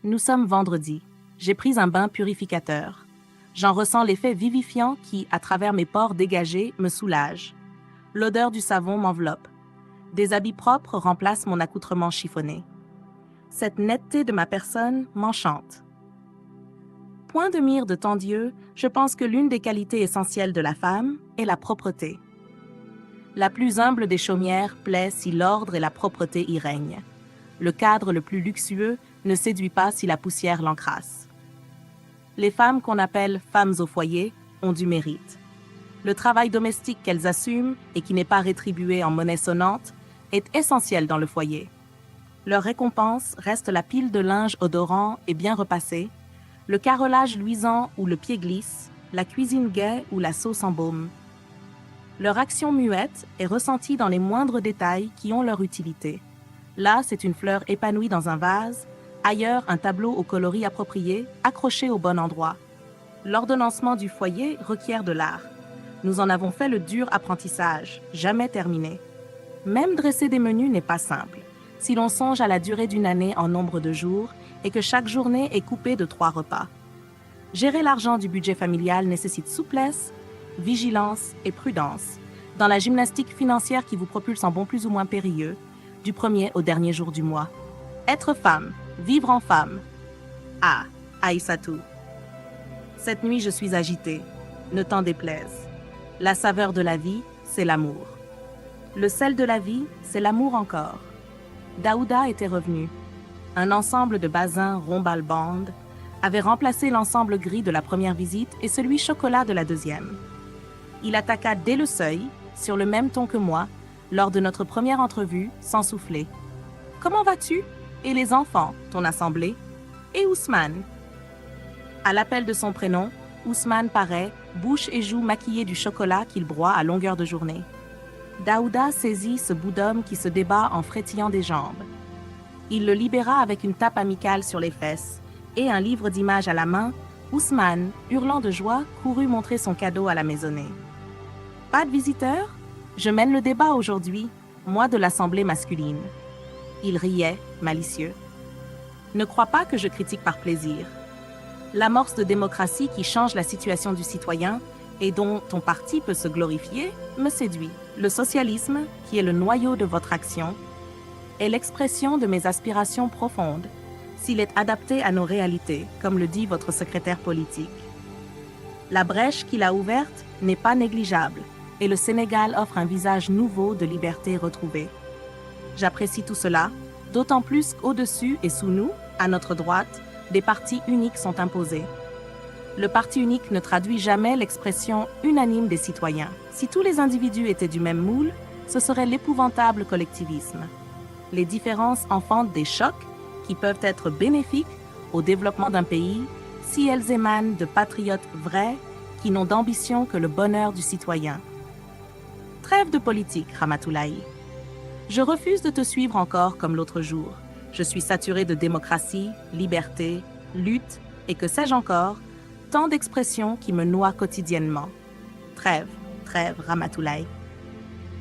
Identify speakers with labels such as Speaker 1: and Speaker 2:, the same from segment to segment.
Speaker 1: Nous sommes vendredi. J'ai pris un bain purificateur. J'en ressens l'effet vivifiant qui, à travers mes pores dégagés, me soulage. L'odeur du savon m'enveloppe. Des habits propres remplacent mon accoutrement chiffonné. Cette netteté de ma personne m'enchante. Point de mire de tant Dieu, je pense que l'une des qualités essentielles de la femme est la propreté. La plus humble des chaumières plaît si l'ordre et la propreté y règnent. Le cadre le plus luxueux ne séduit pas si la poussière l'encrasse. Les femmes qu'on appelle femmes au foyer ont du mérite. Le travail domestique qu'elles assument et qui n'est pas rétribué en monnaie sonnante est essentiel dans le foyer. Leur récompense reste la pile de linge odorant et bien repassé, le carrelage luisant où le pied glisse, la cuisine gaie où la sauce embaume. Leur action muette est ressentie dans les moindres détails qui ont leur utilité. Là, c'est une fleur épanouie dans un vase, ailleurs, un tableau au coloris approprié, accroché au bon endroit. L'ordonnancement du foyer requiert de l'art. Nous en avons fait le dur apprentissage, jamais terminé. Même dresser des menus n'est pas simple, si l'on songe à la durée d'une année en nombre de jours et que chaque journée est coupée de 3 repas. Gérer l'argent du budget familial nécessite souplesse, vigilance et prudence, dans la gymnastique financière qui vous propulse en bons plus ou moins périlleux, du premier au dernier jour du mois. Être femme, vivre en femme. Ah, Aïssatou. Cette nuit, je suis agitée, ne t'en déplaise. La saveur de la vie, c'est l'amour. Le sel de la vie, c'est l'amour encore. Daouda était revenu. Un ensemble de basins rhombalbandes avait remplacé l'ensemble gris de la première visite et celui chocolat de la deuxième. Il attaqua dès le seuil, sur le même ton que moi, lors de notre première entrevue, sans souffler. « Comment vas-tu? Et les enfants, ton assemblée? Et Ousmane ?» À l'appel de son prénom, Ousmane paraît, bouche et joues maquillées du chocolat qu'il broie à longueur de journée. Daouda saisit ce bout d'homme qui se débat en frétillant des jambes. Il le libéra avec une tape amicale sur les fesses, et un livre d'images à la main, Ousmane, hurlant de joie, courut montrer son cadeau à la maisonnée. « Pas de visiteurs? Je mène le débat aujourd'hui, moi de l'assemblée masculine. » Il riait, malicieux. « Ne crois pas que je critique par plaisir. L'amorce de démocratie qui change la situation du citoyen et dont ton parti peut se glorifier me séduit. Le socialisme, qui est le noyau de votre action, est l'expression de mes aspirations profondes, s'il est adapté à nos réalités, comme le dit votre secrétaire politique. La brèche qu'il a ouverte n'est pas négligeable, et le Sénégal offre un visage nouveau de liberté retrouvée. J'apprécie tout cela, d'autant plus qu'au-dessus et sous nous, à notre droite, des partis uniques sont imposés. Le parti unique ne traduit jamais l'expression unanime des citoyens. Si tous les individus étaient du même moule, ce serait l'épouvantable collectivisme. Les différences enfantent des chocs qui peuvent être bénéfiques au développement d'un pays si elles émanent de patriotes vrais qui n'ont d'ambition que le bonheur du citoyen. Trêve de politique, Ramatoulaye. Je refuse de te suivre encore comme l'autre jour. Je suis saturée de démocratie, liberté, lutte et que sais-je encore, tant d'expressions qui me noient quotidiennement. Trêve, trêve, Ramatoulaye.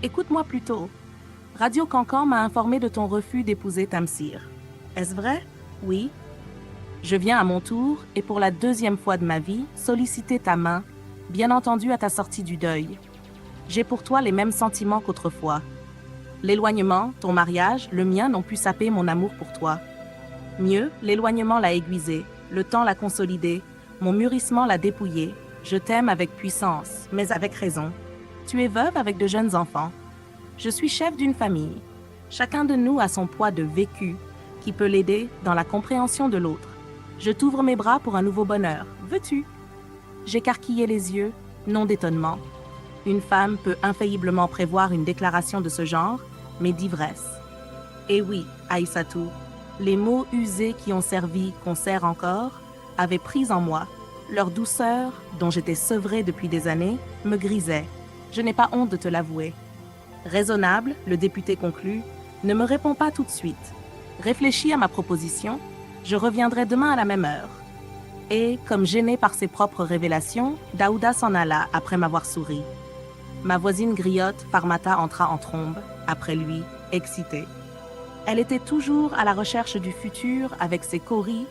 Speaker 1: Écoute-moi plutôt. Radio Cancan m'a informé de ton refus d'épouser Tamsir. Est-ce vrai? Oui. Je viens à mon tour, et pour la 2e fois de ma vie, solliciter ta main, bien entendu à ta sortie du deuil. J'ai pour toi les mêmes sentiments qu'autrefois. L'éloignement, ton mariage, le mien n'ont pu saper mon amour pour toi. Mieux, l'éloignement l'a aiguisé, le temps l'a consolidé, mon mûrissement l'a dépouillé. Je t'aime avec puissance, mais avec raison. Tu es veuve avec de jeunes enfants. Je suis chef d'une famille. Chacun de nous a son poids de vécu qui peut l'aider dans la compréhension de l'autre. Je t'ouvre mes bras pour un nouveau bonheur. Veux-tu? J'écarquillai les yeux, non d'étonnement. Une femme peut infailliblement prévoir une déclaration de ce genre, mais d'ivresse. Et oui, Aïssatou, les mots usés qui ont servi concert encore avaient pris en moi. Leur douceur, dont j'étais sevrée depuis des années, me grisait. Je n'ai pas honte de te l'avouer. Raisonnable, le député conclut, ne me réponds pas tout de suite. Réfléchis à ma proposition, je reviendrai demain à la même heure. Et, comme gêné par ses propres révélations, Daouda s'en alla après m'avoir souri. Ma voisine griotte, Farmata, entra en trombe, après lui, excitée. Elle était toujours à la recherche du futur avec ses coris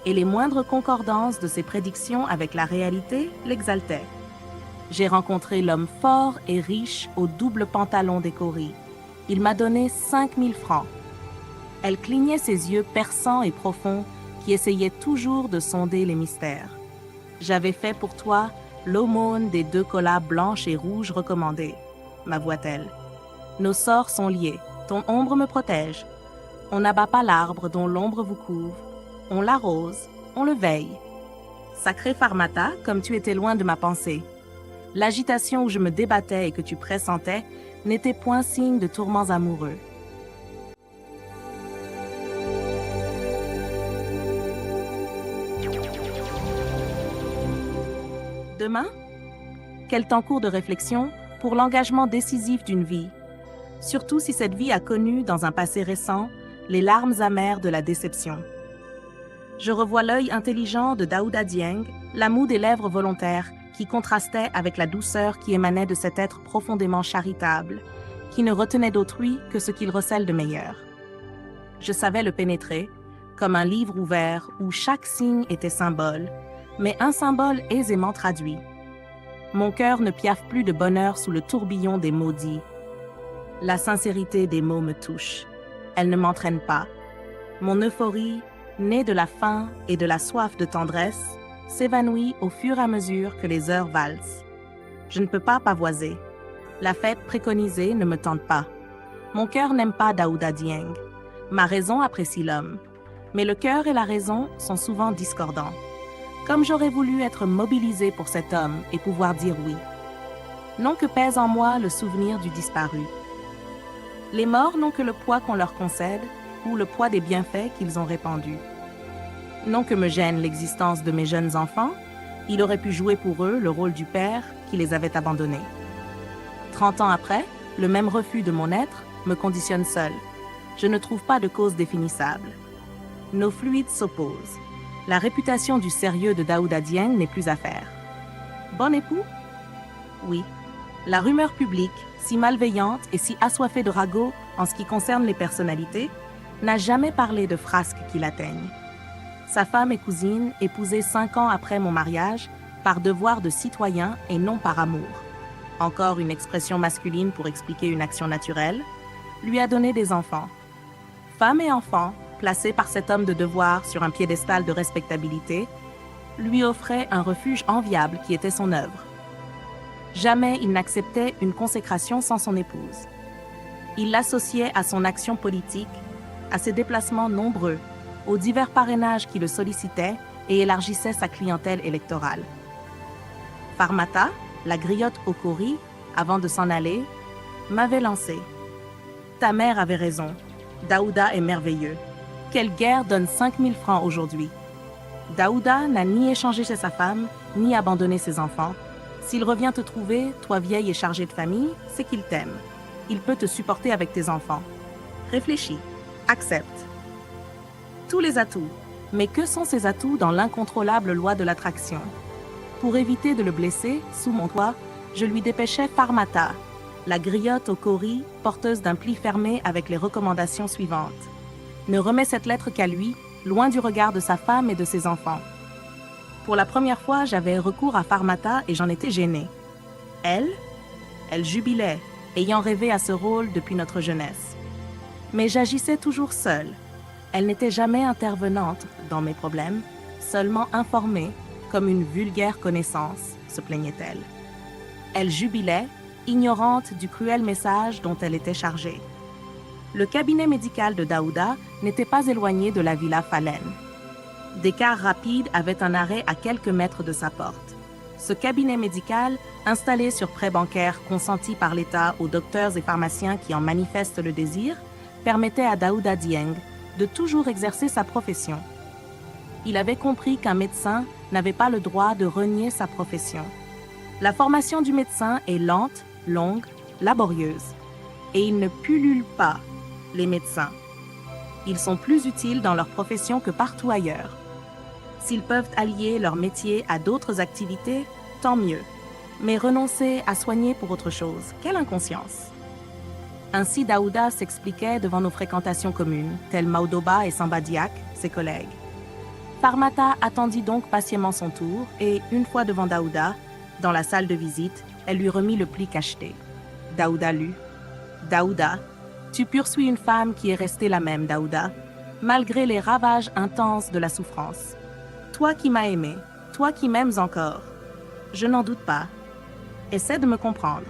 Speaker 1: et les moindres concordances de ses prédictions avec la réalité l'exaltaient. J'ai rencontré l'homme fort et riche au double pantalon décoré. Il m'a donné 5000 francs. Elle clignait ses yeux perçants et profonds qui essayaient toujours de sonder les mystères. J'avais fait pour toi l'aumône des 2 colas blanches et rouges recommandées, m'avoua-t-elle. Nos sorts sont liés, ton ombre me protège. On n'abat pas l'arbre dont l'ombre vous couvre. On l'arrose, on le veille. Sacré Pharmata, comme tu étais loin de ma pensée. L'agitation où je me débattais et que tu pressentais n'était point signe de tourments amoureux. Demain, quel temps court de réflexion pour l'engagement décisif d'une vie, surtout si cette vie a connu, dans un passé récent, les larmes amères de la déception. Je revois l'œil intelligent de Daouda Dieng, la moue des lèvres volontaires qui contrastait avec la douceur qui émanait de cet être profondément charitable, qui ne retenait d'autrui que ce qu'il recèle de meilleur. Je savais le pénétrer, comme un livre ouvert où chaque signe était symbole, mais un symbole aisément traduit. Mon cœur ne piaffe plus de bonheur sous le tourbillon des mots dits. La sincérité des mots me touche. Elle ne m'entraîne pas. Mon euphorie, née de la faim et de la soif de tendresse, s'évanouit au fur et à mesure que les heures valsent. Je ne peux pas pavoiser. La fête préconisée ne me tente pas. Mon cœur n'aime pas Daouda Dieng. Ma raison apprécie l'homme. Mais le cœur et la raison sont souvent discordants. Comme j'aurais voulu être mobilisée pour cet homme et pouvoir dire oui. Non que pèse en moi le souvenir du disparu. Les morts n'ont que le poids qu'on leur concède ou le poids des bienfaits qu'ils ont répandus. Non que me gêne l'existence de mes jeunes enfants, il aurait pu jouer pour eux le rôle du père qui les avait abandonnés. 30 ans après, le même refus de mon être me conditionne seul. Je ne trouve pas de cause définissable. Nos fluides s'opposent. La réputation du sérieux de Daouda Dieng n'est plus à faire. Bon époux? Oui. La rumeur publique, si malveillante et si assoiffée de ragots en ce qui concerne les personnalités, n'a jamais parlé de frasques qui l'atteignent. Sa femme et cousine, épousée 5 ans après mon mariage, par devoir de citoyen et non par amour, encore une expression masculine pour expliquer une action naturelle, lui a donné des enfants. Femme et enfants, placés par cet homme de devoir sur un piédestal de respectabilité, lui offraient un refuge enviable qui était son œuvre. Jamais il n'acceptait une consécration sans son épouse. Il l'associait à son action politique, à ses déplacements nombreux, aux divers parrainages qui le sollicitaient et élargissaient sa clientèle électorale. Pharmata, la griotte au Kori, avant de s'en aller, m'avait lancé. « Ta mère avait raison. Daouda est merveilleux. Quelle guerre donne 5000 francs aujourd'hui? Daouda n'a ni échangé chez sa femme, ni abandonné ses enfants. S'il revient te trouver, toi vieille et chargée de famille, c'est qu'il t'aime. Il peut te supporter avec tes enfants. Réfléchis, accepte. Tous les atouts. Mais que sont ces atouts dans l'incontrôlable loi de l'attraction? Pour éviter de le blesser, sous mon toit, je lui dépêchais Pharmata, la griotte au Kori, porteuse d'un pli fermé avec les recommandations suivantes. Ne remets cette lettre qu'à lui, loin du regard de sa femme et de ses enfants. Pour la première fois, j'avais recours à Pharmata et j'en étais gênée. Elle jubilait, ayant rêvé à ce rôle depuis notre jeunesse. Mais j'agissais toujours seule. Elle n'était jamais intervenante dans mes problèmes, seulement informée, comme une vulgaire connaissance, se plaignait-elle. Elle jubilait, ignorante du cruel message dont elle était chargée. Le cabinet médical de Daouda n'était pas éloigné de la villa Fallen. Des cars rapides avaient un arrêt à quelques mètres de sa porte. Ce cabinet médical, installé sur prêt bancaire consenti par l'État aux docteurs et pharmaciens qui en manifestent le désir, permettait à Daouda Dieng de toujours exercer sa profession. Il avait compris qu'un médecin n'avait pas le droit de renier sa profession. La formation du médecin est lente, longue, laborieuse, et il ne pullule pas, les médecins. Ils sont plus utiles dans leur profession que partout ailleurs. S'ils peuvent allier leur métier à d'autres activités, tant mieux. Mais renoncer à soigner pour autre chose, quelle inconscience! Ainsi Daouda s'expliquait devant nos fréquentations communes, tels Maodoba et Sambadiak, ses collègues. Farmata attendit donc patiemment son tour et, une fois devant Daouda, dans la salle de visite, elle lui remit le pli cacheté. Daouda lut. « Daouda, tu poursuis une femme qui est restée la même, Daouda, malgré les ravages intenses de la souffrance. Toi qui m'as aimé, toi qui m'aimes encore. Je n'en doute pas. Essaie de me comprendre.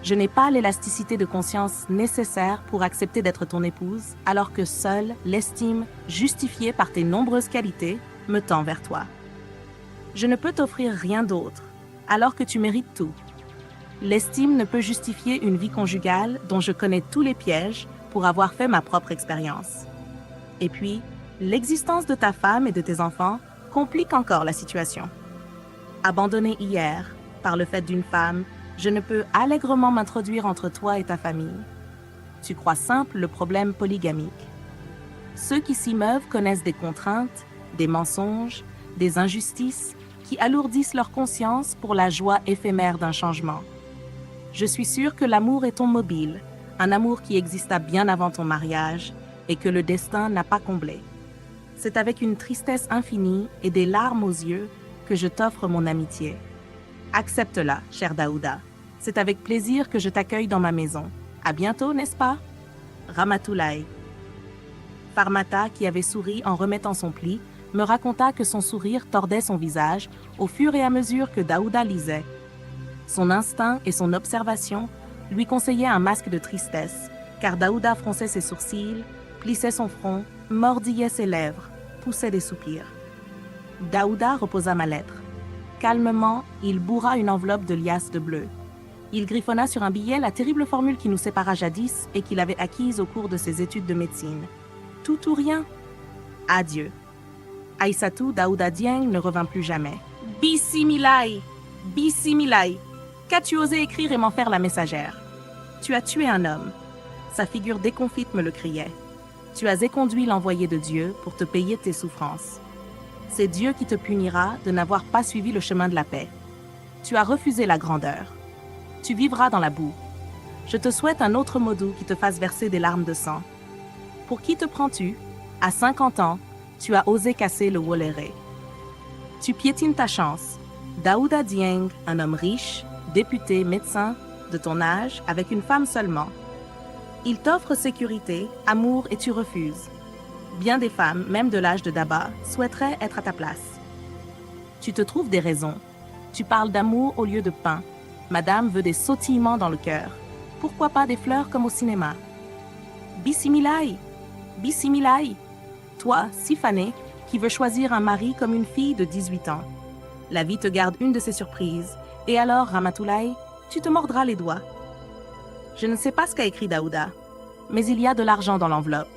Speaker 1: Je n'ai pas l'élasticité de conscience nécessaire pour accepter d'être ton épouse, alors que seule l'estime, justifiée par tes nombreuses qualités, me tend vers toi. Je ne peux t'offrir rien d'autre, alors que tu mérites tout. L'estime ne peut justifier une vie conjugale dont je connais tous les pièges pour avoir fait ma propre expérience. Et puis, l'existence de ta femme et de tes enfants complique encore la situation. Abandonnée hier par le fait d'une femme, je ne peux allègrement m'introduire entre toi et ta famille. Tu crois simple le problème polygamique. Ceux qui s'y meuvent connaissent des contraintes, des mensonges, des injustices qui alourdissent leur conscience pour la joie éphémère d'un changement. Je suis sûre que l'amour est ton mobile, un amour qui exista bien avant ton mariage et que le destin n'a pas comblé. C'est avec une tristesse infinie et des larmes aux yeux que je t'offre mon amitié. Accepte-la, cher Daouda. C'est avec plaisir que je t'accueille dans ma maison. À bientôt, n'est-ce pas? Ramatoulaye. Farmata, qui avait souri en remettant son pli, me raconta que son sourire tordait son visage au fur et à mesure que Daouda lisait. Son instinct et son observation lui conseillaient un masque de tristesse, car Daouda fronçait ses sourcils, plissait son front, mordillait ses lèvres, poussait des soupirs. Daouda reposa ma lettre. Calmement, il bourra une enveloppe de liasses de bleu. Il griffonna sur un billet la terrible formule qui nous sépara jadis et qu'il avait acquise au cours de ses études de médecine. Tout ou rien. Adieu. Aïssatou Daouda Dieng ne revint plus jamais. Bismillah! Bismillah! Qu'as-tu osé écrire et m'en faire la messagère? Tu as tué un homme. Sa figure déconfite me le criait. Tu as éconduit l'envoyé de Dieu pour te payer tes souffrances. C'est Dieu qui te punira de n'avoir pas suivi le chemin de la paix. Tu as refusé la grandeur. Tu vivras dans la boue. Je te souhaite un autre mot doux qui te fasse verser des larmes de sang. Pour qui te prends-tu? À 50 ans, tu as osé casser le Woléré. Tu piétines ta chance. Daouda Dieng, un homme riche, député, médecin, de ton âge, avec une femme seulement. Il t'offre sécurité, amour et tu refuses. Bien des femmes, même de l'âge de Daba, souhaiteraient être à ta place. Tu te trouves des raisons. Tu parles d'amour au lieu de pain. Madame veut des sautillements dans le cœur. Pourquoi pas des fleurs comme au cinéma? Bismillah! Bismillah! Toi, si fanée, qui veux choisir un mari comme une fille de 18 ans. La vie te garde une de ces surprises. Et alors, Ramatoulaye, tu te mordras les doigts. Je ne sais pas ce qu'a écrit Daouda, mais il y a de l'argent dans l'enveloppe.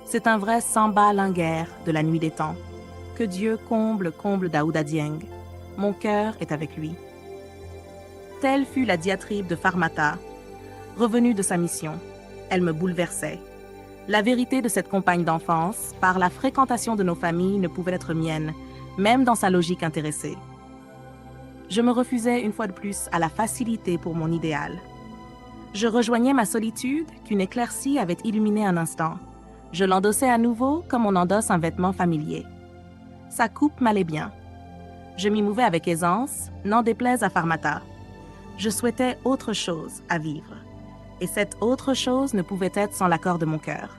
Speaker 1: C'est un vrai samba linguère de la nuit des temps. Que Dieu comble Daouda Dieng. Mon cœur est avec lui. Telle fut la diatribe de Farmata. Revenue de sa mission, elle me bouleversait. La vérité de cette compagne d'enfance, par la fréquentation de nos familles, ne pouvait être mienne, même dans sa logique intéressée. Je me refusais une fois de plus à la facilité pour mon idéal. Je rejoignais ma solitude qu'une éclaircie avait illuminée un instant. Je l'endossais à nouveau comme on endosse un vêtement familier. Sa coupe m'allait bien. Je m'y mouvais avec aisance, n'en déplaise à Farmata. Je souhaitais autre chose à vivre. Et cette autre chose ne pouvait être sans l'accord de mon cœur.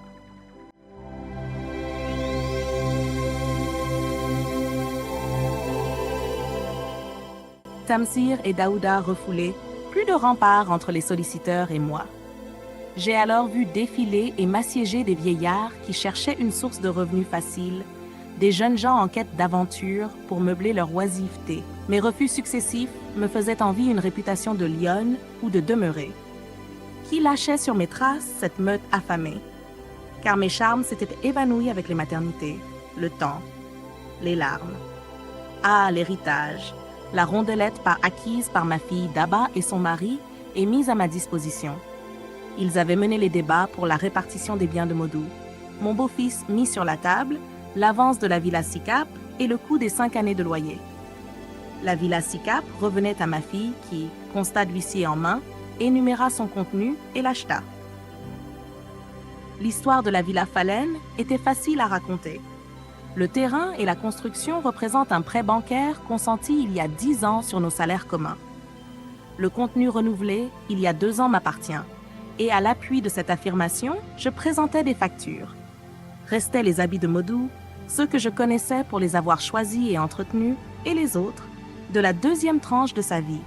Speaker 1: Tamsir et Daouda refoulés, plus de rempart entre les solliciteurs et moi. J'ai alors vu défiler et m'assiéger des vieillards qui cherchaient une source de revenus facile, des jeunes gens en quête d'aventure pour meubler leur oisiveté. Mes refus successifs me faisaient envie une réputation de lionne ou de demeurée. Qui lâchait sur mes traces cette meute affamée? Car mes charmes s'étaient évanouis avec les maternités, le temps, les larmes. Ah, l'héritage! La rondelette acquise par ma fille Daba et son mari est mise à ma disposition. Ils avaient mené les débats pour la répartition des biens de Modou. Mon beau-fils mis sur la table, l'avance de la villa Sicap et le coût des 5 années de loyer. La villa Sicap revenait à ma fille qui, constat d'huissier en main, énuméra son contenu et l'acheta. L'histoire de la villa Falaine était facile à raconter. Le terrain et la construction représentent un prêt bancaire consenti il y a 10 ans sur nos salaires communs. Le contenu renouvelé, il y a 2 ans, m'appartient. Et à l'appui de cette affirmation, je présentais des factures. Restaient les habits de Modou, ceux que je connaissais pour les avoir choisis et entretenus, et les autres, de la deuxième tranche de sa vie.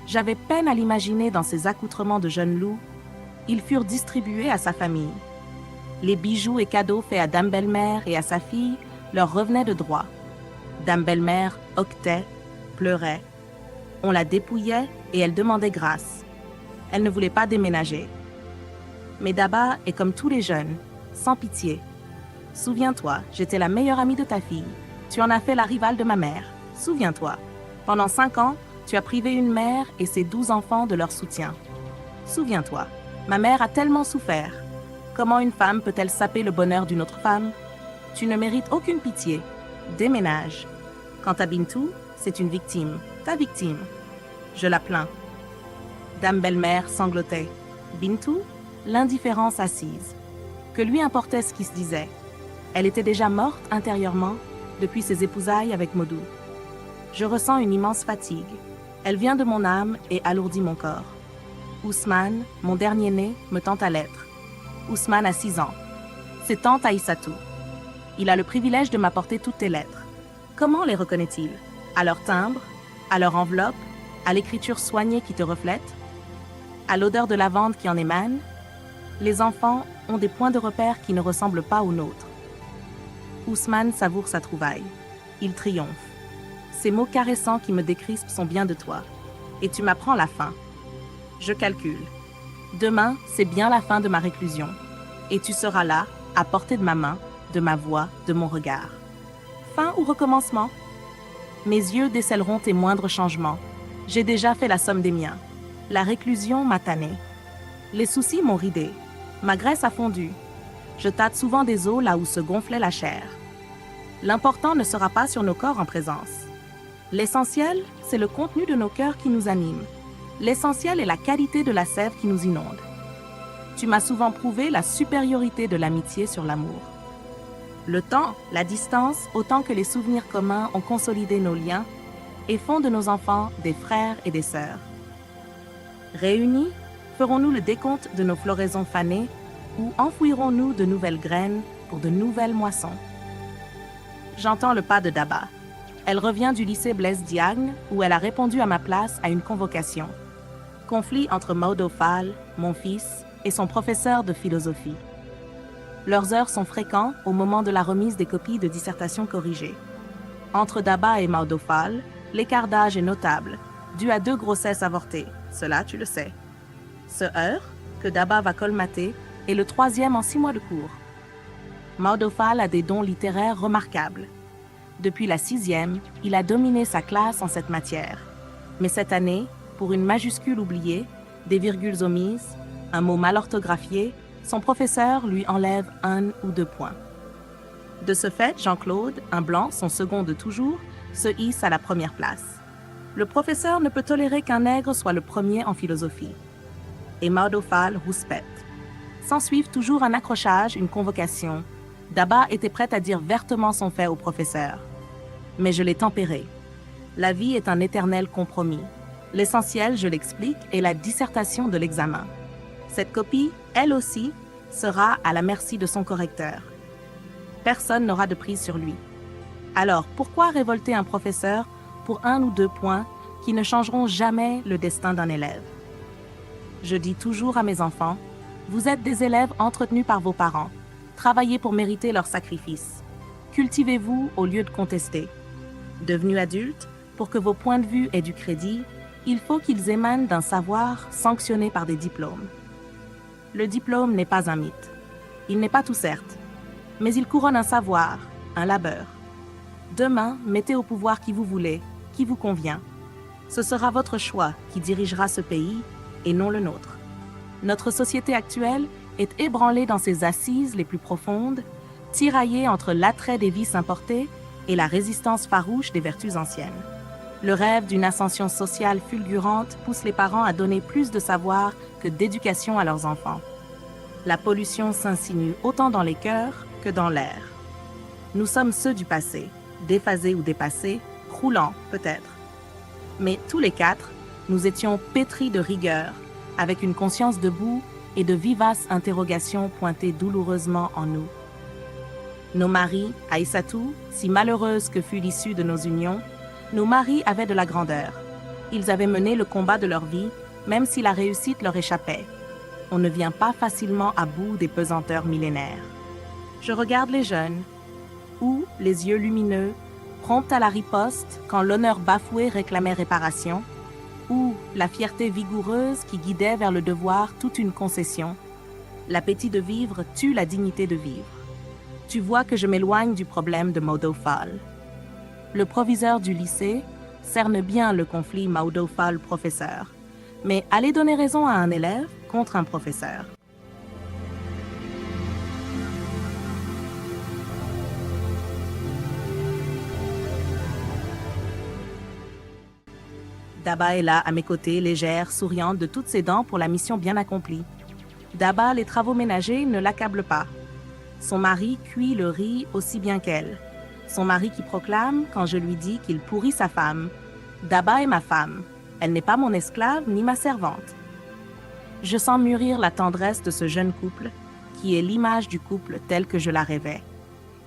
Speaker 1: J'avais peine à l'imaginer dans ses accoutrements de jeune loup. Ils furent distribués à sa famille. Les bijoux et cadeaux faits à Dame Belle-Mère et à sa fille leur revenaient de droit. Dame Belle-Mère hoquetait, pleurait. On la dépouillait et elle demandait grâce. Elle ne voulait pas déménager. Mais Daba est comme tous les jeunes, sans pitié. Souviens-toi, j'étais la meilleure amie de ta fille. Tu en as fait la rivale de ma mère. Souviens-toi, pendant 5 ans, tu as privé une mère et ses 12 enfants de leur soutien. Souviens-toi, ma mère a tellement souffert. Comment une femme peut-elle saper le bonheur d'une autre femme? Tu ne mérites aucune pitié. Déménage. Quant à Bintou, c'est une victime, ta victime. Je la plains. Dame Belle-Mère sanglotait. Bintou, l'indifférence assise. Que lui importait ce qui se disait. Elle était déjà morte intérieurement depuis ses épousailles avec Modou. Je ressens une immense fatigue. Elle vient de mon âme et alourdit mon corps. Ousmane, mon dernier né, me tend à l'être. Ousmane a 6 ans. C'est tante Aïssatou. Il a le privilège de m'apporter toutes tes lettres. Comment les reconnaît-il? À leur timbre? À leur enveloppe? À l'écriture soignée qui te reflète? À l'odeur de lavande qui en émane? Les enfants ont des points de repère qui ne ressemblent pas aux nôtres. Ousmane savoure sa trouvaille. Il triomphe. Ces mots caressants qui me décrispent sont bien de toi. Et tu m'apprends la fin. Je calcule. Demain, c'est bien la fin de ma réclusion. Et tu seras là, à portée de ma main, de ma voix, de mon regard. Fin ou recommencement? Mes yeux décèleront tes moindres changements. J'ai déjà fait la somme des miens. La réclusion m'a tanné. Les soucis m'ont ridé. Ma graisse a fondu. Je tâte souvent des os là où se gonflait la chair. L'important ne sera pas sur nos corps en présence. L'essentiel, c'est le contenu de nos cœurs qui nous anime. L'essentiel est la qualité de la sève qui nous inonde. Tu m'as souvent prouvé la supériorité de l'amitié sur l'amour. Le temps, la distance, autant que les souvenirs communs ont consolidé nos liens et font de nos enfants des frères et des sœurs. Réunis, ferons-nous le décompte de nos floraisons fanées ou enfouirons-nous de nouvelles graines pour de nouvelles moissons? J'entends le pas de Daba. Elle revient du lycée Blaise Diagne où elle a répondu à ma place à une convocation. Conflit entre Maodo Fall, mon fils, et son professeur de philosophie. Leurs heures sont fréquentes au moment de la remise des copies de dissertation corrigées. Entre Daba et Maodo Fall, l'écart d'âge est notable, dû à 2 grossesses avortées, cela tu le sais. Ce heurt, que Daba va colmater, est le 3e en 6 mois de cours. Maodo Fall a des dons littéraires remarquables. Depuis la 6e, il a dominé sa classe en cette matière. Mais cette année, pour une majuscule oubliée, des virgules omises, un mot mal orthographié, son professeur lui enlève 1 ou 2 points. De ce fait, Jean-Claude, un blanc, son second de toujours, se hisse à la première place. Le professeur ne peut tolérer qu'un nègre soit le premier en philosophie. Et Maodo Fall rouspète. S'ensuivent toujours un accrochage, une convocation. Daba était prête à dire vertement son fait au professeur. Mais je l'ai tempéré. La vie est un éternel compromis. L'essentiel, je l'explique, est la dissertation de l'examen. Cette copie, elle aussi, sera à la merci de son correcteur. Personne n'aura de prise sur lui. Alors, pourquoi révolter un professeur pour 1 ou 2 points qui ne changeront jamais le destin d'un élève? Je dis toujours à mes enfants, vous êtes des élèves entretenus par vos parents. Travaillez pour mériter leur sacrifice. Cultivez-vous au lieu de contester. Devenus adultes, pour que vos points de vue aient du crédit, il faut qu'ils émanent d'un savoir sanctionné par des diplômes. Le diplôme n'est pas un mythe. Il n'est pas tout certes, mais il couronne un savoir, un labeur. Demain, mettez au pouvoir qui vous voulez, qui vous convient. Ce sera votre choix qui dirigera ce pays et non le nôtre. Notre société actuelle est ébranlée dans ses assises les plus profondes, tiraillée entre l'attrait des vices importés et la résistance farouche des vertus anciennes. Le rêve d'une ascension sociale fulgurante pousse les parents à donner plus de savoir que d'éducation à leurs enfants. La pollution s'insinue autant dans les cœurs que dans l'air. Nous sommes ceux du passé, déphasés ou dépassés, croulants peut-être. Mais tous les quatre, nous étions pétris de rigueur, avec une conscience debout et de vivaces interrogations pointées douloureusement en nous. Nos maris, Aïssatou, si malheureuse que fût l'issue de nos unions, nos maris avaient de la grandeur. Ils avaient mené le combat de leur vie, même si la réussite leur échappait. On ne vient pas facilement à bout des pesanteurs millénaires. Je regarde les jeunes, ou les yeux lumineux, prompts à la riposte quand l'honneur bafoué réclamait réparation, ou la fierté vigoureuse qui guidait vers le devoir toute une concession. L'appétit de vivre tue la dignité de vivre. Tu vois que je m'éloigne du problème de Maudo Fall. Le proviseur du lycée cerne bien le conflit Maudo Fall-professeur, mais aller donner raison à un élève contre un professeur. Daba est là, à mes côtés, légère, souriante de toutes ses dents pour la mission bien accomplie. Daba, les travaux ménagers ne l'accablent pas. Son mari cuit le riz aussi bien qu'elle. Son mari qui proclame, quand je lui dis qu'il pourrit sa femme, « Daba est ma femme. Elle n'est pas mon esclave ni ma servante. » Je sens mûrir la tendresse de ce jeune couple, qui est l'image du couple tel que je la rêvais.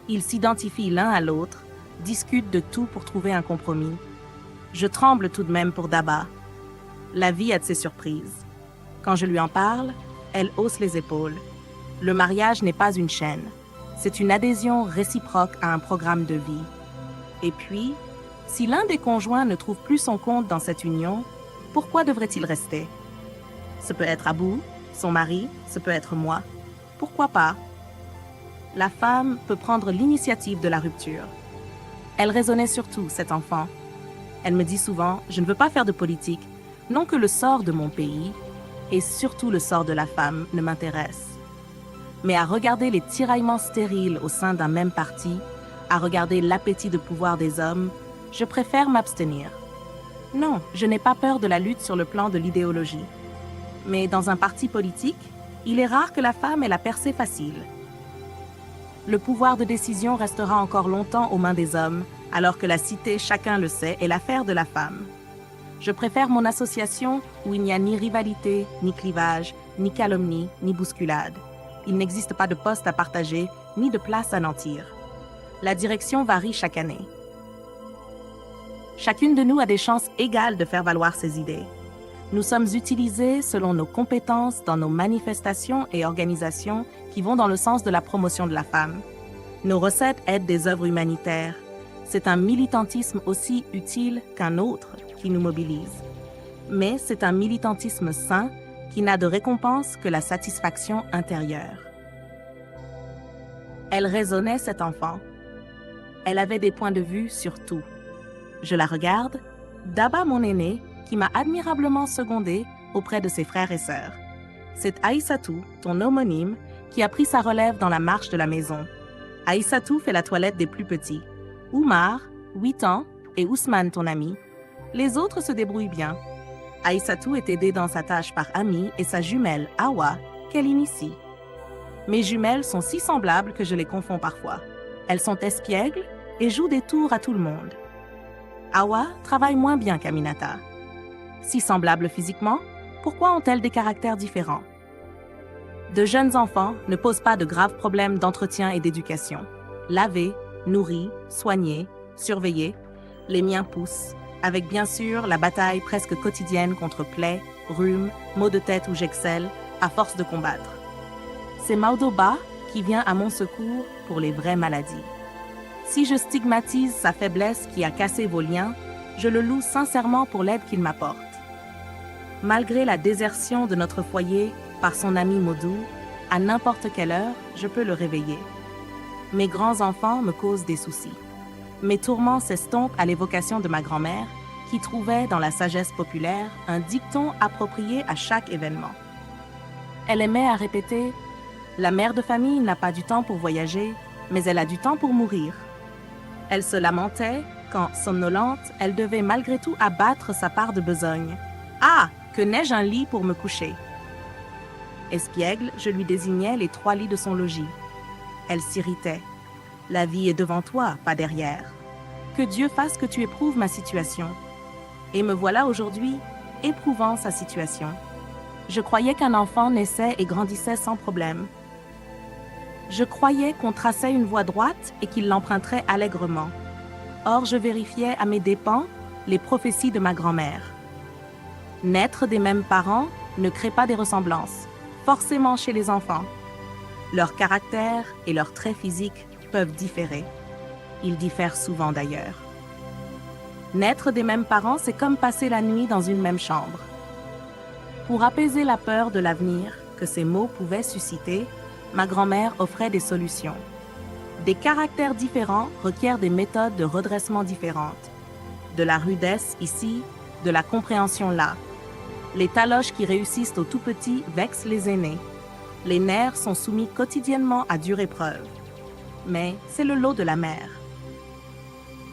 Speaker 1: Ils s'identifient l'un à l'autre, discutent de tout pour trouver un compromis. Je tremble tout de même pour Daba. La vie a de ses surprises. Quand je lui en parle, elle hausse les épaules. Le mariage n'est pas une chaîne. C'est une adhésion réciproque à un programme de vie. Et puis, si l'un des conjoints ne trouve plus son compte dans cette union, pourquoi devrait-il rester? Ce peut être Abou, son mari, ce peut être moi. Pourquoi pas? La femme peut prendre l'initiative de la rupture. Elle raisonnait surtout, cet enfant. Elle me dit souvent, je ne veux pas faire de politique, non que le sort de mon pays, et surtout le sort de la femme, ne m'intéresse. Mais à regarder les tiraillements stériles au sein d'un même parti, à regarder l'appétit de pouvoir des hommes, je préfère m'abstenir. Non, je n'ai pas peur de la lutte sur le plan de l'idéologie. Mais dans un parti politique, il est rare que la femme ait la percée facile. Le pouvoir de décision restera encore longtemps aux mains des hommes, alors que la cité, chacun le sait, est l'affaire de la femme. Je préfère mon association où il n'y a ni rivalité, ni clivage, ni calomnie, ni bousculade. Il n'existe pas de poste à partager, ni de place à nantir. La direction varie chaque année. Chacune de nous a des chances égales de faire valoir ses idées. Nous sommes utilisés selon nos compétences dans nos manifestations et organisations qui vont dans le sens de la promotion de la femme. Nos recettes aident des œuvres humanitaires. C'est un militantisme aussi utile qu'un autre qui nous mobilise. Mais c'est un militantisme sain qui n'a de récompense que la satisfaction intérieure. Elle raisonnait, cet enfant. Elle avait des points de vue sur tout. Je la regarde, Daba, mon aîné, qui m'a admirablement secondée auprès de ses frères et sœurs. C'est Aïssatou, ton homonyme, qui a pris sa relève dans la marche de la maison. Aïssatou fait la toilette des plus petits. Oumar, 8 ans, et Ousmane, ton ami. Les autres se débrouillent bien. Aïssatou est aidée dans sa tâche par Ami et sa jumelle, Awa, qu'elle initie. Mes jumelles sont si semblables que je les confonds parfois. Elles sont espiègles et jouent des tours à tout le monde. Awa travaille moins bien qu'Aminata. Si semblables physiquement, pourquoi ont-elles des caractères différents? De jeunes enfants ne posent pas de graves problèmes d'entretien et d'éducation. Laver, nourrir, soigner, surveiller, les miens poussent, avec bien sûr la bataille presque quotidienne contre plaies, rhumes, maux de tête où j'excelle, à force de combattre. C'est Maudoba qui vient à mon secours pour les vraies maladies. Si je stigmatise sa faiblesse qui a cassé vos liens, je le loue sincèrement pour l'aide qu'il m'apporte. Malgré la désertion de notre foyer par son ami Modou, à n'importe quelle heure, je peux le réveiller. Mes grands-enfants me causent des soucis. Mes tourments s'estompent à l'évocation de ma grand-mère, qui trouvait dans la sagesse populaire un dicton approprié à chaque événement. Elle aimait à répéter « La mère de famille n'a pas du temps pour voyager, mais elle a du temps pour mourir ». Elle se lamentait quand, somnolente, elle devait malgré tout abattre sa part de besogne. « Ah, que n'ai-je un lit pour me coucher !» Espiègle, je lui désignais les 3 lits de son logis. Elle s'irritait. La vie est devant toi, pas derrière. Que Dieu fasse que tu éprouves ma situation. Et me voilà aujourd'hui, éprouvant sa situation. Je croyais qu'un enfant naissait et grandissait sans problème. Je croyais qu'on traçait une voie droite et qu'il l'emprunterait allègrement. Or, je vérifiais à mes dépens les prophéties de ma grand-mère. Naître des mêmes parents ne crée pas des ressemblances, forcément chez les enfants. Leur caractère et leurs traits physiques peuvent différer. Ils diffèrent souvent d'ailleurs. Naître des mêmes parents, c'est comme passer la nuit dans une même chambre. Pour apaiser la peur de l'avenir que ces mots pouvaient susciter, ma grand-mère offrait des solutions. Des caractères différents requièrent des méthodes de redressement différentes. De la rudesse ici, de la compréhension là. Les taloches qui réussissent aux tout petits vexent les aînés. Les nerfs sont soumis quotidiennement à dure épreuve. Mais c'est le lot de la mère.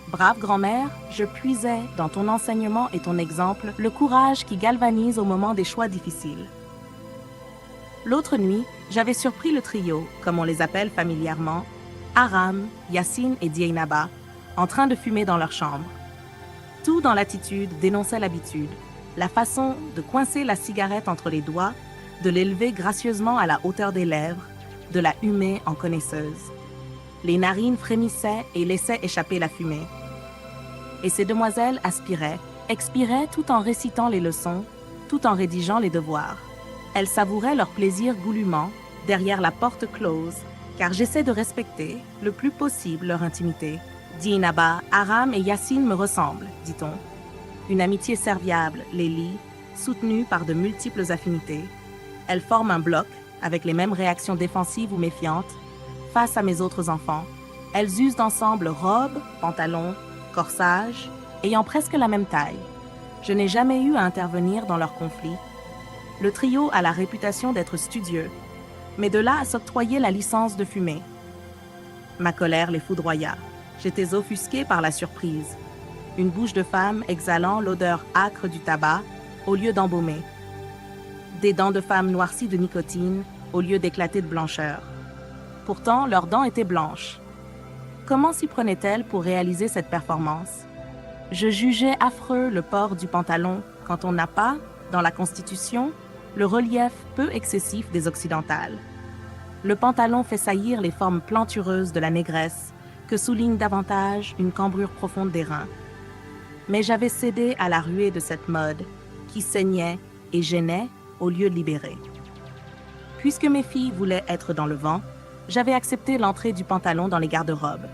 Speaker 1: Brave grand-mère, je puisais dans ton enseignement et ton exemple le courage qui galvanise au moment des choix difficiles. L'autre nuit, j'avais surpris le trio, comme on les appelle familièrement, Aram, Yassine et Dieynaba, en train de fumer dans leur chambre. Tout dans l'attitude dénonçait l'habitude, la façon de coincer la cigarette entre les doigts, de l'élever gracieusement à la hauteur des lèvres, de la humer en connaisseuse. Les narines frémissaient et laissaient échapper la fumée. Et ces demoiselles aspiraient, expiraient tout en récitant les leçons, tout en rédigeant les devoirs. Elles savouraient leur plaisir goulûment, derrière la porte close, car j'essaie de respecter, le plus possible, leur intimité. Dieynaba, Aram et Yassine me ressemblent, dit-on. Une amitié serviable les lie, soutenue par de multiples affinités. Elles forment un bloc, avec les mêmes réactions défensives ou méfiantes, face à mes autres enfants. Elles usent d'ensemble robes, pantalons, corsages, ayant presque la même taille. Je n'ai jamais eu à intervenir dans leurs conflits. Le trio a la réputation d'être studieux, mais de là à s'octroyer la licence de fumer. Ma colère les foudroya. J'étais offusquée par la surprise. Une bouche de femme exhalant l'odeur âcre du tabac au lieu d'embaumer. Des dents de femme noircies de nicotine au lieu d'éclater de blancheur. Pourtant, leurs dents étaient blanches. Comment s'y prenaient-elles pour réaliser cette performance? Je jugeais affreux le port du pantalon quand on n'a pas, dans la Constitution, le relief peu excessif des occidentales. Le pantalon fait saillir les formes plantureuses de la négresse, que souligne davantage une cambrure profonde des reins. Mais j'avais cédé à la ruée de cette mode, qui saignait et gênait au lieu de libérer. Puisque mes filles voulaient être dans le vent, j'avais accepté l'entrée du pantalon dans les garde-robes.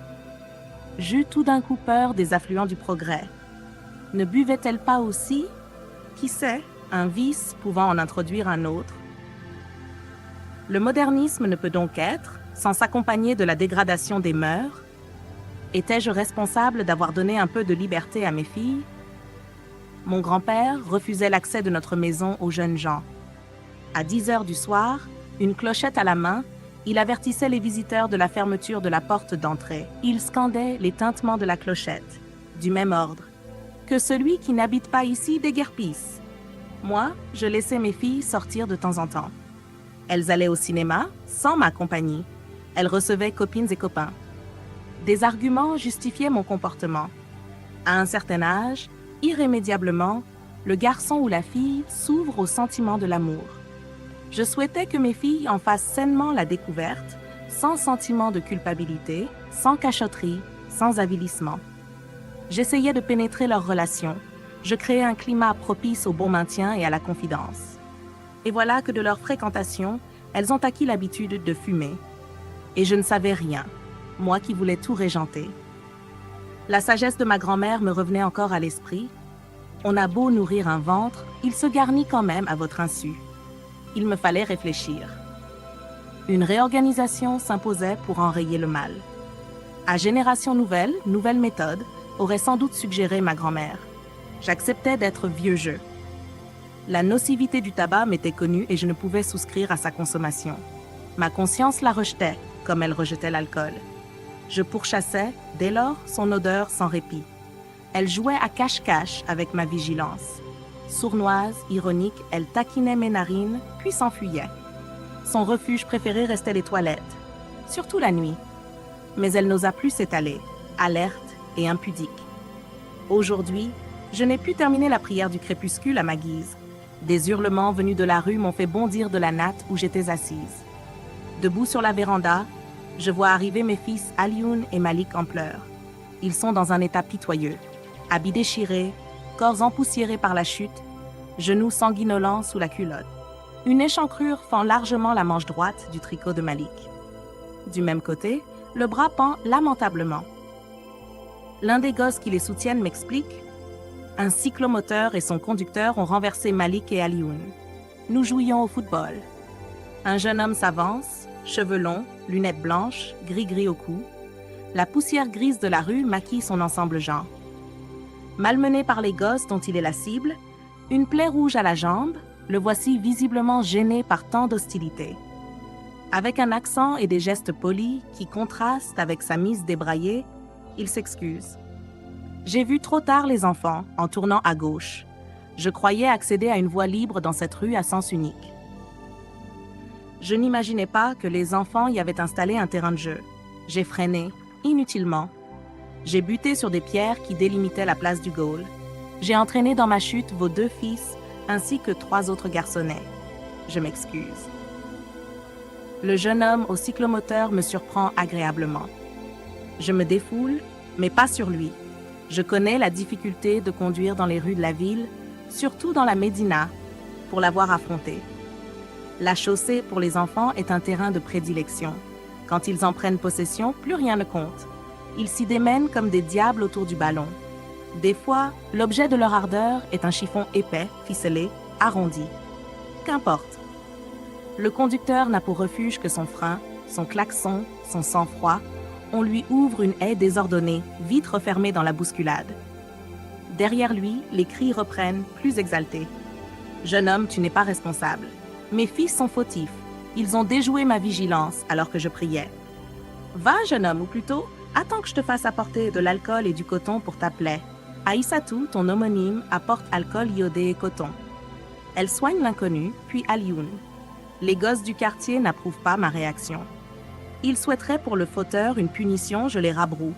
Speaker 1: J'eus tout d'un coup peur des affluents du progrès. Ne buvait-elle pas aussi, qui sait, un vice pouvant en introduire un autre? Le modernisme ne peut donc être, sans s'accompagner de la dégradation des mœurs. Étais-je responsable d'avoir donné un peu de liberté à mes filles? Mon grand-père refusait l'accès de notre maison aux jeunes gens. À 10 heures du soir, une clochette à la main, il avertissait les visiteurs de la fermeture de la porte d'entrée. Il scandait les tintements de la clochette, du même ordre. Que celui qui n'habite pas ici déguerpisse. Moi, je laissais mes filles sortir de temps en temps. Elles allaient au cinéma, sans ma compagnie. Elles recevaient copines et copains. Des arguments justifiaient mon comportement. À un certain âge, irrémédiablement, le garçon ou la fille s'ouvre au sentiment de l'amour. Je souhaitais que mes filles en fassent sainement la découverte, sans sentiment de culpabilité, sans cachotterie, sans avilissement. J'essayais de pénétrer leurs relations. Je créais un climat propice au bon maintien et à la confidence. Et voilà que de leur fréquentation, elles ont acquis l'habitude de fumer. Et je ne savais rien, moi qui voulais tout régenter. La sagesse de ma grand-mère me revenait encore à l'esprit. On a beau nourrir un ventre, il se garnit quand même à votre insu. Il me fallait réfléchir. Une réorganisation s'imposait pour enrayer le mal. À génération nouvelle, nouvelle méthode, aurait sans doute suggéré ma grand-mère. J'acceptais d'être vieux jeu. La nocivité du tabac m'était connue et je ne pouvais souscrire à sa consommation. Ma conscience la rejetait, comme elle rejetait l'alcool. Je pourchassais, dès lors, son odeur sans répit. Elle jouait à cache-cache avec ma vigilance. Sournoise, ironique, elle taquinait mes narines, puis s'enfuyait. Son refuge préféré restait les toilettes, surtout la nuit. mais elle n'osa plus s'étaler, alerte et impudique. Aujourd'hui, je n'ai pu terminer la prière du crépuscule à ma guise. Des hurlements venus de la rue m'ont fait bondir de la natte où j'étais assise. Debout sur la véranda, je vois arriver mes fils Alioun et Malik en pleurs. Ils sont dans un état pitoyeux, habits déchirés, corps empoussiérés par la chute, genoux sanguinolents sous la culotte. Une échancrure fend largement la manche droite du tricot de Malik. Du même côté, le bras pend lamentablement. L'un des gosses qui les soutiennent m'explique: un cyclomoteur et son conducteur ont renversé Malik et Alioun. Nous jouions au football. Un jeune homme s'avance, cheveux longs, lunettes blanches, gris-gris au cou. La poussière grise de la rue maquille son ensemble Jean. Malmené par les gosses dont il est la cible, une plaie rouge à la jambe, le voici visiblement gêné par tant d'hostilité. Avec un accent et des gestes polis qui contrastent avec sa mise débraillée, il s'excuse. J'ai vu trop tard les enfants en tournant à gauche. Je croyais accéder à une voie libre dans cette rue à sens unique. Je n'imaginais pas que les enfants y avaient installé un terrain de jeu. J'ai freiné, inutilement. J'ai buté sur des pierres qui délimitaient la place du goal. J'ai entraîné dans ma chute vos 2 fils ainsi que 3 autres garçonnets. Je m'excuse. Le jeune homme au cyclomoteur me surprend agréablement. Je me défoule, mais pas sur lui. Je connais la difficulté de conduire dans les rues de la ville, surtout dans la Médina, pour l'avoir affronté. La chaussée pour les enfants est un terrain de prédilection. Quand ils en prennent possession, plus rien ne compte. Ils s'y démènent comme des diables autour du ballon. Des fois, l'objet de leur ardeur est un chiffon épais, ficelé, arrondi. Qu'importe. Le conducteur n'a pour refuge que son frein, son klaxon, son sang-froid. On lui ouvre une haie désordonnée, vite refermée dans la bousculade. Derrière lui, les cris reprennent, plus exaltés. « Jeune homme, tu n'es pas responsable. Mes fils sont fautifs. Ils ont déjoué ma vigilance alors que je priais. Va, jeune homme, ou plutôt, attends que je te fasse apporter de l'alcool et du coton pour ta plaie. Aïssatou, ton homonyme, apporte alcool iodé et coton. » Elle soigne l'inconnu, puis Alioun. Les gosses du quartier n'approuvent pas ma réaction. Ils souhaiteraient pour le fauteur une punition, je les rabroue.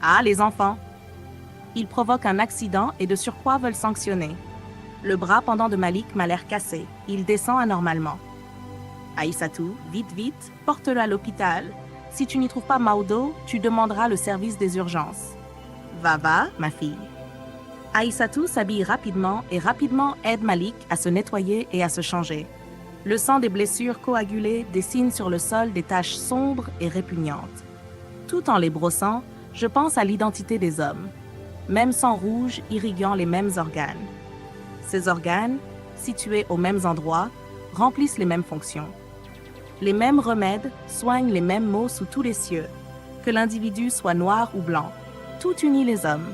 Speaker 1: Ah, les enfants! Ils provoquent un accident et de surcroît veulent sanctionner. Le bras pendant de Malik m'a l'air cassé. Il descend anormalement. Aïssatou, vite, vite, porte-le à l'hôpital. Si tu n'y trouves pas Maudo, tu demanderas le service des urgences. Va, ma fille. Aïssatou s'habille rapidement et rapidement aide Malik à se nettoyer et à se changer. Le sang des blessures coagulées dessine sur le sol des taches sombres et répugnantes. Tout en les brossant, je pense à l'identité des hommes. Même sang rouge irriguant les mêmes organes. Ces organes, situés aux mêmes endroits, remplissent les mêmes fonctions. Les mêmes remèdes soignent les mêmes maux sous tous les cieux. Que l'individu soit noir ou blanc, tout unit les hommes.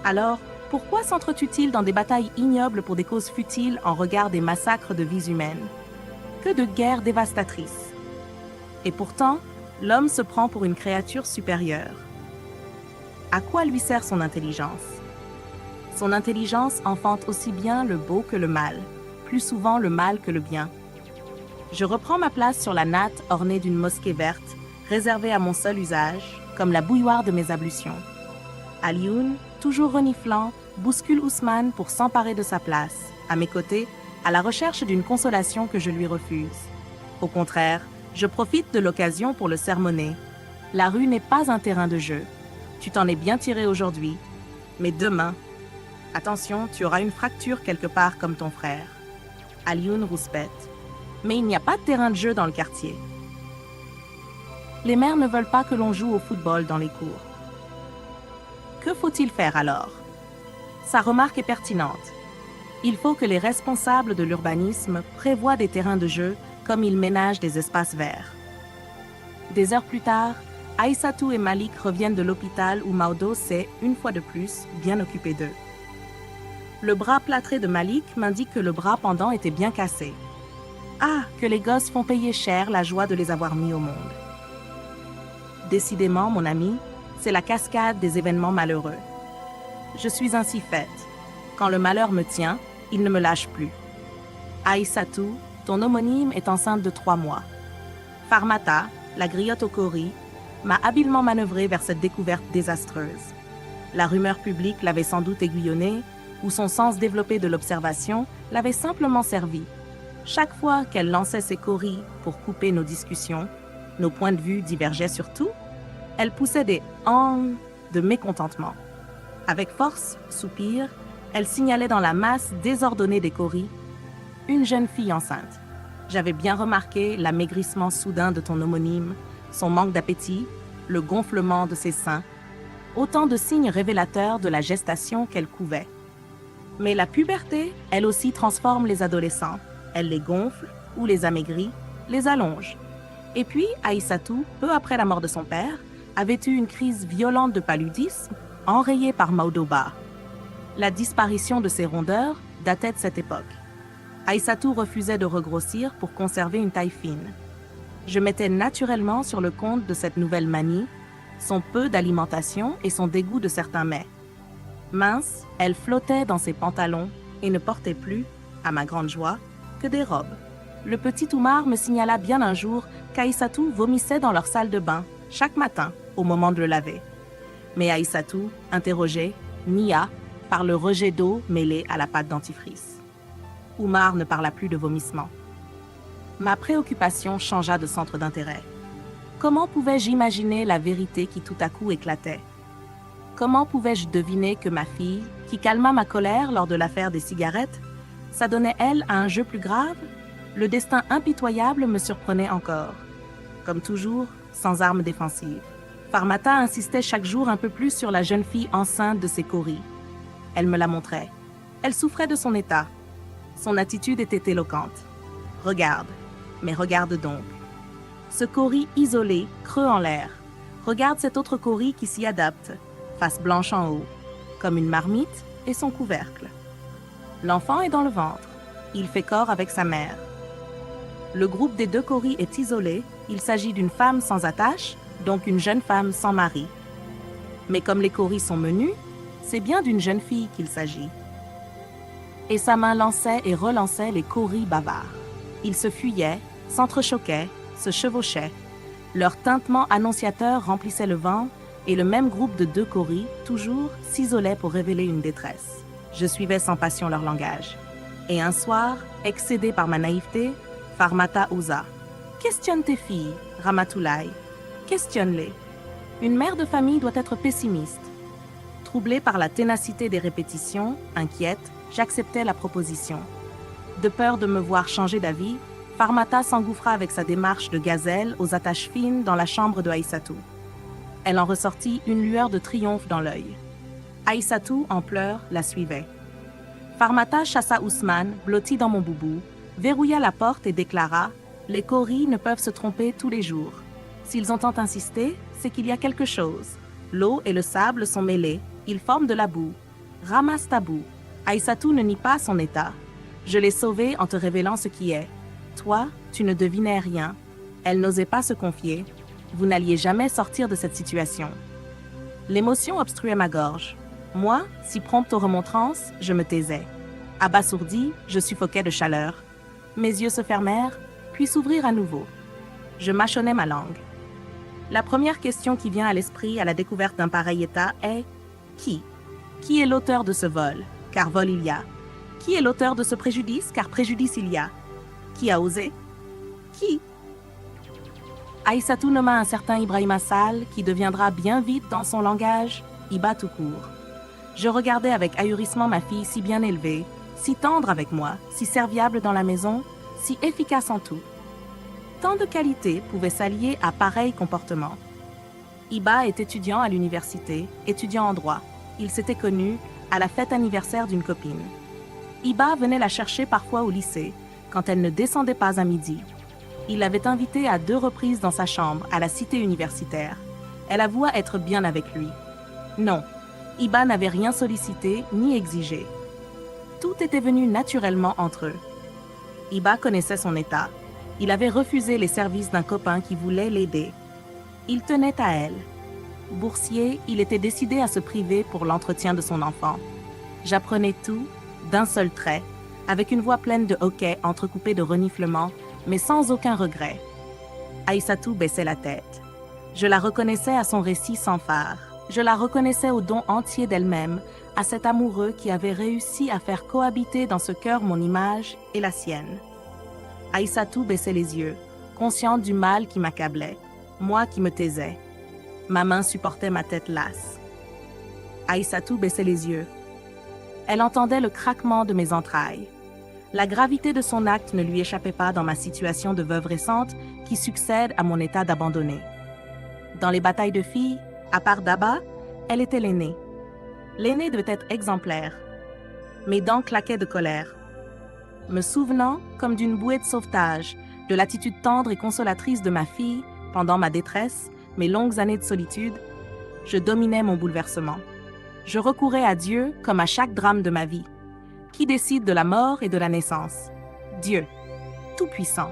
Speaker 1: Alors, pourquoi s'entretuent-ils dans des batailles ignobles pour des causes futiles en regard des massacres de vies humaines? Que de guerres dévastatrices! Et pourtant, l'homme se prend pour une créature supérieure. À quoi lui sert son intelligence? Son intelligence enfante aussi bien le beau que le mal, plus souvent le mal que le bien. Je reprends ma place sur la natte ornée d'une mosquée verte, réservée à mon seul usage, comme la bouilloire de mes ablutions. Alioun, toujours reniflant, bouscule Ousmane pour s'emparer de sa place, à mes côtés, à la recherche d'une consolation que je lui refuse. Au contraire, je profite de l'occasion pour le sermonner. La rue n'est pas un terrain de jeu. Tu t'en es bien tiré aujourd'hui, mais demain, attention, tu auras une fracture quelque part comme ton frère. Alioun rouspète. Mais il n'y a pas de terrain de jeu dans le quartier. Les mères ne veulent pas que l'on joue au football dans les cours. Que faut-il faire alors? Sa remarque est pertinente. Il faut que les responsables de l'urbanisme prévoient des terrains de jeu comme ils ménagent des espaces verts. Des heures plus tard, Aïssatou et Malik reviennent de l'hôpital où Maudo s'est, une fois de plus, bien occupé d'eux. Le bras plâtré de Malik m'indique que le bras pendant était bien cassé. Ah, que les gosses font payer cher la joie de les avoir mis au monde. Décidément, mon ami, c'est la cascade des événements malheureux. Je suis ainsi faite. Quand le malheur me tient, il ne me lâche plus. Aïssatou, ton homonyme est enceinte de 3 mois. Farmata, la griotte au cori, m'a habilement manœuvré vers cette découverte désastreuse. La rumeur publique l'avait sans doute aiguillonnée, ou son sens développé de l'observation l'avait simplement servi. Chaque fois qu'elle lançait ses coris pour couper nos discussions, nos points de vue divergeaient sur tout, elle poussait des « hang » de mécontentement. Avec force, soupir, elle signalait dans la masse désordonnée des coris « une jeune fille enceinte ». J'avais bien remarqué l'amaigrissement soudain de ton homonyme, son manque d'appétit, le gonflement de ses seins, autant de signes révélateurs de la gestation qu'elle couvait. Mais la puberté, elle aussi transforme les adolescents. Elle les gonfle ou les amaigrit, les allonge. Et puis, Aïssatou, peu après la mort de son père, avait eu une crise violente de paludisme, enrayée par Maudoba. La disparition de ses rondeurs datait de cette époque. Aïssatou refusait de regrossir pour conserver une taille fine. Je mettais naturellement sur le compte de cette nouvelle manie, son peu d'alimentation et son dégoût de certains mets. Mince, elle flottait dans ses pantalons et ne portait plus, à ma grande joie, que des robes. Le petit Oumar me signala bien un jour qu'Aïssatou vomissait dans leur salle de bain, chaque matin, au moment de le laver. Mais Aïssatou, interrogée, nia par le rejet d'eau mêlé à la pâte dentifrice. Oumar ne parla plus de vomissement. Ma préoccupation changea de centre d'intérêt. Comment pouvais-je imaginer la vérité qui tout à coup éclatait? Comment pouvais-je deviner que ma fille, qui calma ma colère lors de l'affaire des cigarettes, s'adonnait, elle, à un jeu plus grave? Le destin impitoyable me surprenait encore. Comme toujours, sans arme défensive. Farmata insistait chaque jour un peu plus sur la jeune fille enceinte de ses coris. Elle me la montrait. Elle souffrait de son état. Son attitude était éloquente. Regarde, mais regarde donc. Ce cori isolé, creux en l'air. Regarde cet autre cori qui s'y adapte, face blanche en haut, comme une marmite et son couvercle. L'enfant est dans le ventre. Il fait corps avec sa mère. Le groupe des deux coris est isolé. Il s'agit d'une femme sans attache, donc une jeune femme sans mari. Mais comme les coris sont menus, c'est bien d'une jeune fille qu'il s'agit. Et sa main lançait et relançait les coris bavards. Ils se fuyaient, s'entrechoquaient, se chevauchaient. Leur tintement annonciateur remplissait le vent et le même groupe de deux coris, toujours, s'isolait pour révéler une détresse. Je suivais sans passion leur langage. Et un soir, excédé par ma naïveté, Farmata osa. « Questionne tes filles, Ramatoulaye. Questionne-les. Une mère de famille doit être pessimiste. » Troublée par la ténacité des répétitions, inquiète, j'acceptais la proposition. De peur de me voir changer d'avis, Farmata s'engouffra avec sa démarche de gazelle aux attaches fines dans la chambre de Aïssatou. Elle en ressortit une lueur de triomphe dans l'œil. Aïssatou, en pleurs, la suivait. Farmata chassa Ousmane, blotti dans mon boubou, verrouilla la porte et déclara « Les coris ne peuvent se tromper tous les jours. S'ils ont tant insisté, c'est qu'il y a quelque chose. L'eau et le sable sont mêlés, ils forment de la boue. Ramasse ta boue. » Aïssatou ne nie pas son état. Je l'ai sauvée en te révélant ce qui est. Toi, tu ne devinais rien. Elle n'osait pas se confier. Vous n'alliez jamais sortir de cette situation. L'émotion obstruait ma gorge. Moi, si prompte aux remontrances, je me taisais. Abasourdi, je suffoquais de chaleur. Mes yeux se fermèrent, puis s'ouvrirent à nouveau. Je mâchonnais ma langue. La première question qui vient à l'esprit à la découverte d'un pareil état est « Qui ? Qui est l'auteur de ce vol ? Car vol il y a. Qui est l'auteur de ce préjudice ? Car préjudice il y a. Qui a osé ? Qui ? » Aïssatou nomma un certain Ibrahima Sall qui deviendra bien vite dans son langage Iba tout court. Je regardais avec ahurissement ma fille si bien élevée, si tendre avec moi, si serviable dans la maison, si efficace en tout. Tant de qualités pouvaient s'allier à pareil comportement. Iba est étudiant à l'université, étudiant en droit. Il s'était connu à la fête anniversaire d'une copine. Iba venait la chercher parfois au lycée, quand elle ne descendait pas à midi. Il l'avait invitée à 2 reprises dans sa chambre, à la cité universitaire. Elle avoua être bien avec lui. Non, Iba n'avait rien sollicité ni exigé. Tout était venu naturellement entre eux. Iba connaissait son état. Il avait refusé les services d'un copain qui voulait l'aider. Il tenait à elle. Boursier, il était décidé à se priver pour l'entretien de son enfant. J'apprenais tout, d'un seul trait, avec une voix pleine de hoquets entrecoupée de reniflements, mais sans aucun regret. Aïssatou baissait la tête. Je la reconnaissais à son récit sans phare. Je la reconnaissais au don entier d'elle-même, à cet amoureux qui avait réussi à faire cohabiter dans ce cœur mon image et la sienne. Aïssatou baissait les yeux, consciente du mal qui m'accablait, moi qui me taisais. Ma main supportait ma tête lasse. Aïssatou baissait les yeux. Elle entendait le craquement de mes entrailles. La gravité de son acte ne lui échappait pas dans ma situation de veuve récente qui succède à mon état d'abandonnée. Dans les batailles de filles, à part Daba, elle était l'aînée. L'aînée devait être exemplaire. Mes dents claquaient de colère. Me souvenant, comme d'une bouée de sauvetage, de l'attitude tendre et consolatrice de ma fille pendant ma détresse, mes longues années de solitude, je dominais mon bouleversement. Je recourais à Dieu comme à chaque drame de ma vie. Qui décide de la mort et de la naissance? Dieu, tout-puissant.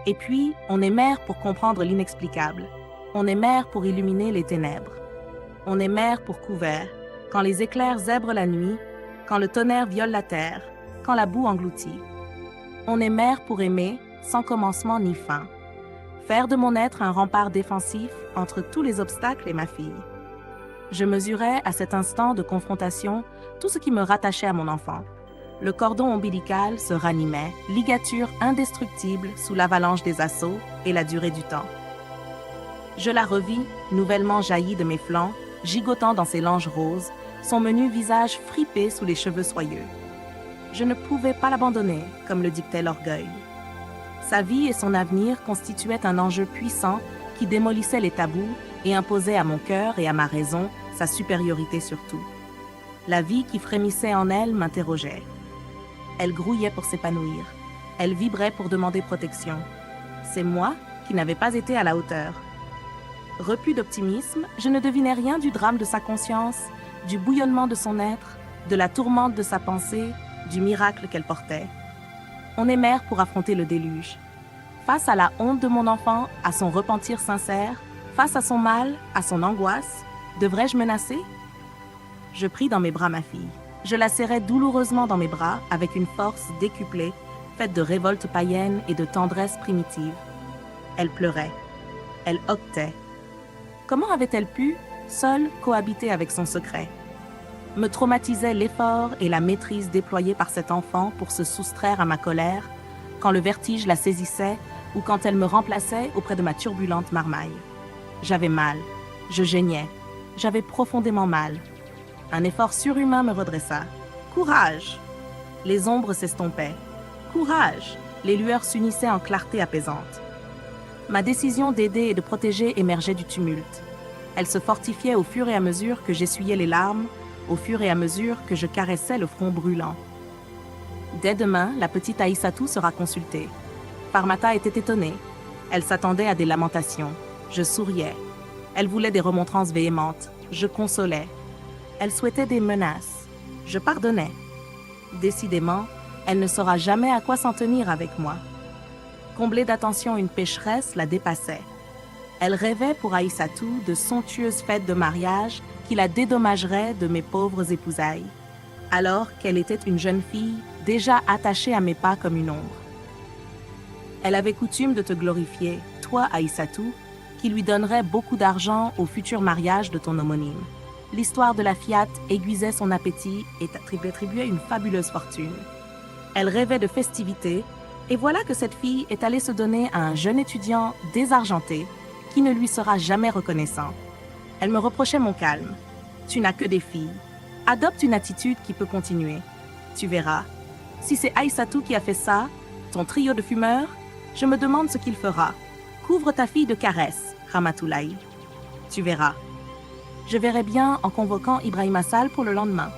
Speaker 1: Et puis, on est mère pour comprendre l'inexplicable. On est mère pour illuminer les ténèbres. On est mère pour couvert, quand les éclairs zèbrent la nuit, quand le tonnerre viole la terre, quand la boue engloutit. On est mère pour aimer, sans commencement ni fin. Faire de mon être un rempart défensif entre tous les obstacles et ma fille. Je mesurais à cet instant de confrontation tout ce qui me rattachait à mon enfant. Le cordon ombilical se ranimait, ligature indestructible sous l'avalanche des assauts et la durée du temps. Je la revis, nouvellement jaillie de mes flancs, gigotant dans ses langes roses, son menu visage fripé sous les cheveux soyeux. Je ne pouvais pas l'abandonner, comme le dictait l'orgueil. Sa vie et son avenir constituaient un enjeu puissant qui démolissait les tabous et imposait à mon cœur et à ma raison sa supériorité sur tout. La vie qui frémissait en elle m'interrogeait. Elle grouillait pour s'épanouir. Elle vibrait pour demander protection. C'est moi qui n'avais pas été à la hauteur. Repu d'optimisme, je ne devinais rien du drame de sa conscience, du bouillonnement de son être, de la tourmente de sa pensée, du miracle qu'elle portait. On est mère pour affronter le déluge. Face à la honte de mon enfant, à son repentir sincère, face à son mal, à son angoisse, devrais-je menacer? Je pris dans mes bras ma fille. Je la serrais douloureusement dans mes bras avec une force décuplée, faite de révolte païenne et de tendresse primitive. Elle pleurait. Elle octait. Comment avait-elle pu, seule, cohabiter avec son secret? Me traumatisait l'effort et la maîtrise déployés par cet enfant pour se soustraire à ma colère, quand le vertige la saisissait ou quand elle me remplaçait auprès de ma turbulente marmaille. J'avais mal. Je geignais. J'avais profondément mal. Un effort surhumain me redressa. Courage! Les ombres s'estompaient. Courage! Les lueurs s'unissaient en clarté apaisante. Ma décision d'aider et de protéger émergeait du tumulte. Elle se fortifiait au fur et à mesure que j'essuyais les larmes, au fur et à mesure que je caressais le front brûlant. Dès demain, la petite Aïssatou sera consultée. Farmata était étonnée. Elle s'attendait à des lamentations. Je souriais. Elle voulait des remontrances véhémentes. Je consolais. Elle souhaitait des menaces. Je pardonnais. Décidément, elle ne saura jamais à quoi s'en tenir avec moi. Comblée d'attention, une pécheresse la dépassait. Elle rêvait pour Aïssatou de somptueuses fêtes de mariage qui la dédommageraient de mes pauvres épousailles, alors qu'elle était une jeune fille déjà attachée à mes pas comme une ombre. Elle avait coutume de te glorifier, toi Aïssatou, qui lui donnerait beaucoup d'argent au futur mariage de ton homonyme. L'histoire de la Fiat aiguisait son appétit et attribuait une fabuleuse fortune. Elle rêvait de festivités, et voilà que cette fille est allée se donner à un jeune étudiant désargenté qui ne lui sera jamais reconnaissant. Elle me reprochait mon calme. Tu n'as que des filles. Adopte une attitude qui peut continuer. Tu verras. Si c'est Aïssatou qui a fait ça, ton trio de fumeurs, je me demande ce qu'il fera. Couvre ta fille de caresses, Ramatoulaye. Tu verras. Je verrai bien en convoquant Ibrahima Sall pour le lendemain.